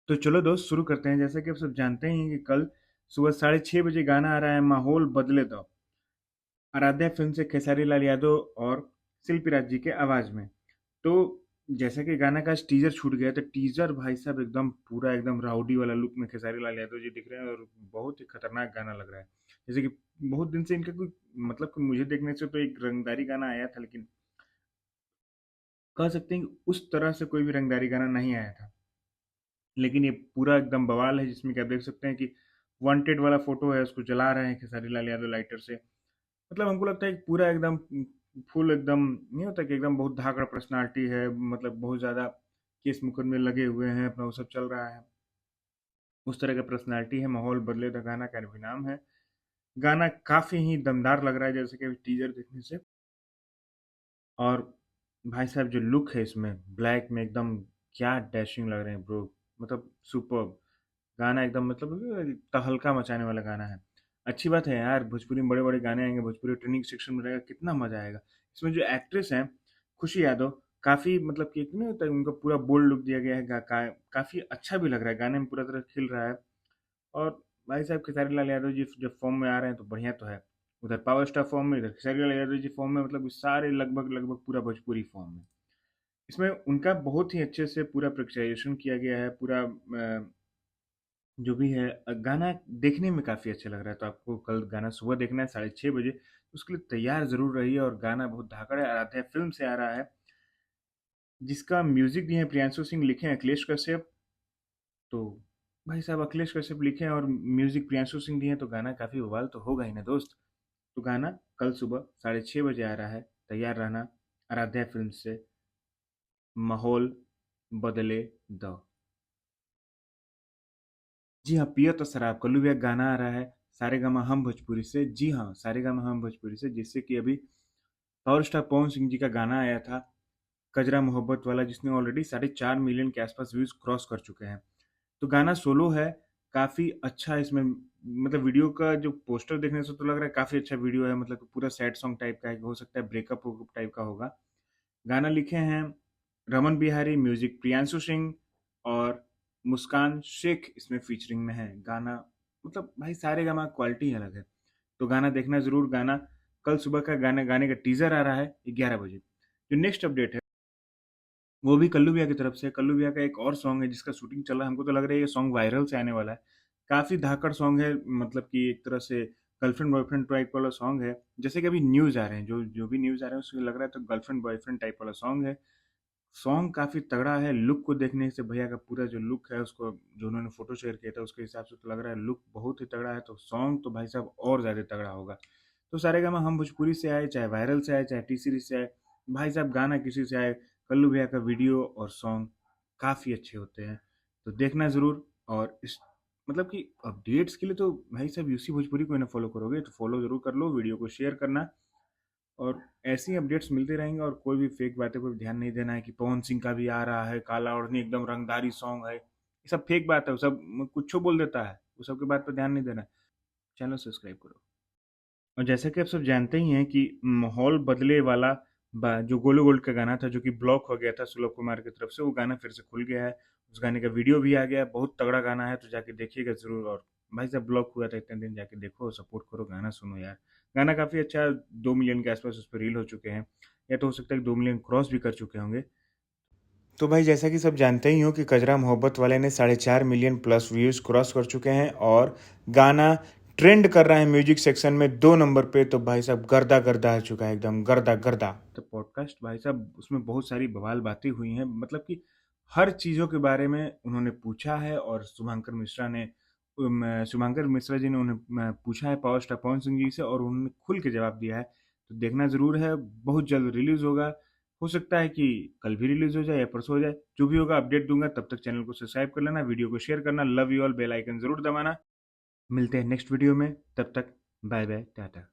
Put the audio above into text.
तो चलो दोस्त शुरू करते हैं। जैसा कि आप सब जानते ही हैं कि कल सुबह 6:30 बजे गाना आ रहा है माहौल बदले दो, आराध्या फिल्म से खेसारी लाल यादव और शिल्पी राज जी के आवाज में। तो जैसा कि गाना का टीजर छूट गया, तो टीजर भाई साहब एकदम पूरा एकदम राउडी वाला लुक में खेसारी लाल यादव जी दिख रहे हैं और बहुत ही खतरनाक गाना लग रहा है। जैसे कि बहुत दिन से इनका कोई मतलब कि मुझे देखने से तो एक रंगदारी गाना आया था, लेकिन कह सकते हैं कि उस तरह से कोई भी रंगदारी गाना नहीं आया था। लेकिन ये पूरा एकदम बवाल है, जिसमें कि आप देख सकते हैं कि वांटेड वाला फोटो है, उसको जला रहे हैं खेसारी लाल यादव लाइटर से। मतलब हमको लगता है कि पूरा एकदम फुल एकदम नहीं होता कि एकदम बहुत धाकड़ पर्सनालिटी है, मतलब बहुत ज्यादा केस मुकदमे लगे हुए हैं, अपना वो सब चल रहा है। उस तरह का पर्सनालिटी है। माहौल बदले द गाना का भी नाम है। गाना काफी ही दमदार लग रहा है, जैसे कि टीजर देखने से। और भाई साहब जो लुक है इसमें ब्लैक में एकदम, क्या डैशिंग लग रहे हैं ब्रो। मतलब सुपर गाना एकदम, मतलब तहलका मचाने वाला गाना है। अच्छी बात है यार, भोजपुरी में बड़े बड़े गाने आएंगे, भोजपुरी ट्रेनिंग सेक्शन में रहेगा, कितना मजा आएगा। इसमें जो एक्ट्रेस हैं खुशी यादव, काफी मतलब कि एक नहीं होता है, उनका पूरा बोल्ड लुक दिया गया है, काफी अच्छा भी लग रहा है, गाने में पूरा तरह खिल रहा है। और भाई साहब खेसारी लाल यादव जी जब फॉर्म में आ रहे हैं तो बढ़िया तो है। उधर पावर स्टार फॉर्म में, इधर खेसारी लाल यादव जी फॉर्म में, मतलब सारे लगभग लगभग पूरा भोजपुरी फॉर्म में। इसमें उनका बहुत ही अच्छे से पूरा पिक्चराइजेशन किया गया है। पूरा जो भी है गाना देखने में काफ़ी अच्छा लग रहा है। तो आपको कल गाना सुबह देखना है 6:30 बजे, उसके लिए तैयार ज़रूर रहिए। और गाना बहुत धाकड़ है, आराध्या फिल्म से आ रहा है, जिसका म्यूजिक दिए हैं प्रियांशु सिंह, लिखे हैं अखिलेश कश्यप। तो भाई साहब अखिलेश कश्यप लिखे हैं और म्यूजिक प्रियांशु सिंह दिए हैं, तो गाना काफ़ी बवाल तो होगा ही ना दोस्त। तो गाना कल सुबह 6:30 बजे आ रहा है, तैयार रहना। आराध्या फिल्म से माहौल बदले दो। जी हाँ, पियो तो शराब कल्लू भैया गाना आ रहा है सारेगामा हम भोजपुरी से। जी हाँ, सारेगामा हम भोजपुरी से, जिससे कि अभी पावर स्टार पवन सिंह जी का गाना आया था कजरा मोहब्बत वाला, जिसने ऑलरेडी 4.5 मिलियन के आसपास व्यूज क्रॉस कर चुके हैं। तो गाना सोलो है, काफी अच्छा इसमें। मतलब वीडियो का जो पोस्टर देखने से तो लग रहा है काफी अच्छा वीडियो है, मतलब कि पूरा सैड सॉन्ग टाइप का है, हो सकता है ब्रेकअप टाइप का होगा। गाना लिखे हैं रमन बिहारी, म्यूजिक प्रियांशु सिंह, और मुस्कान शेख इसमें फीचरिंग में है। गाना मतलब भाई सारे गामा क्वालिटी अलग है। तो गाना देखना जरूर। गाना कल सुबह का गाना, गाने का टीजर आ रहा है 11 बजे। जो नेक्स्ट अपडेट है वो भी कल्लू भैया की तरफ से। कल्लू भैया का एक और सॉन्ग है जिसका शूटिंग चल रहा है, हमको तो लग रहा है ये सॉन्ग वायरल से आने वाला है। काफी धाकड़ सॉन्ग है, मतलब कि एक तरह से गर्लफ्रेंड बॉयफ्रेंड टाइप वाला सॉन्ग है। जैसे कि अभी न्यूज आ रहे हैं, जो जो भी न्यूज आ रहे हैं उसमें लग रहा है तो गर्लफ्रेंड बॉयफ्रेंड टाइप वाला सॉन्ग है। सॉन्ग काफी तगड़ा है। लुक को देखने से भैया का पूरा जो लुक है, उसको जो उन्होंने फोटो शेयर किया था उसके हिसाब से तो लग रहा है लुक बहुत ही तगड़ा है। तो सॉन्ग तो भाई साहब और ज्यादा तगड़ा होगा। तो सारेगामा हम भोजपुरी से आए, चाहे वायरल से आए, चाहे टी सीरीज से आए, भाई साहब गाना किसी से आए, कल्लू भैया का वीडियो और सॉन्ग काफी अच्छे होते हैं। तो देखना जरूर। और इस मतलब कि अपडेट्स के लिए तो भाई साहब यूसी भोजपुरी को ना फॉलो करोगे तो फॉलो जरूर कर लो, वीडियो को शेयर करना। और ऐसी अपडेट्स मिलते रहेंगे। और कोई भी फेक बातें पर ध्यान नहीं देना है कि पवन सिंह का भी आ रहा है काला ओढ़नी, एकदम रंगदारी सॉन्ग है, ये सब फेक बात है। वो सब कुछ बोल देता है, वो सब की बात पर ध्यान नहीं देना है। चैनल सब्सक्राइब करो। और जैसा कि आप सब जानते ही हैं कि माहौल बदले वाला जो गोलू गोल्ड का गाना था, जो कि ब्लॉक हो गया था सुलभ कुमार की तरफ से, वो गाना फिर से खुल गया है। उस गाने का वीडियो भी आ गया है, बहुत तगड़ा गाना है, तो जाके देखिएगा जरूर। और भाई साहब ब्लॉक हुआ था इतने दिन, जाके देखो, सपोर्ट करो, गाना सुनो यार। गाना काफी अच्छा है। 2 मिलियन के आसपास उस पर रील हो चुके हैं, या तो हो सकता है कि 2 मिलियन क्रॉस भी कर चुके होंगे। तो भाई जैसा कि सब जानते ही हो कि कजरा मोहब्बत वाले ने 4.5 मिलियन प्लस व्यूज क्रॉस कर चुके हैं, और गाना ट्रेंड कर रहा है म्यूजिक सेक्शन में 2 नंबर पे। तो भाई साहब गर्दा गर्दा आ चुका है, एकदम गर्दा गर्दा। तो पॉडकास्ट भाई साहब उसमें बहुत सारी बवाल बातें हुई हैं, मतलब कि हर चीज़ों के बारे में उन्होंने पूछा है। और शुभंकर मिश्रा जी ने उन्हें पूछा है पावर स्टार पवन सिंह जी से, और उन्होंने खुल के जवाब दिया है। तो देखना जरूर है, बहुत जल्द रिलीज होगा। हो सकता है कि कल भी रिलीज हो जाए या परसों हो जाए, जो भी होगा अपडेट दूंगा। तब तक चैनल को सब्सक्राइब कर लेना, वीडियो को शेयर करना, love you all, bell icon जरूर दबाना। मिलते हैं नेक्स्ट वीडियो में, तब तक बाय बाय टाटा।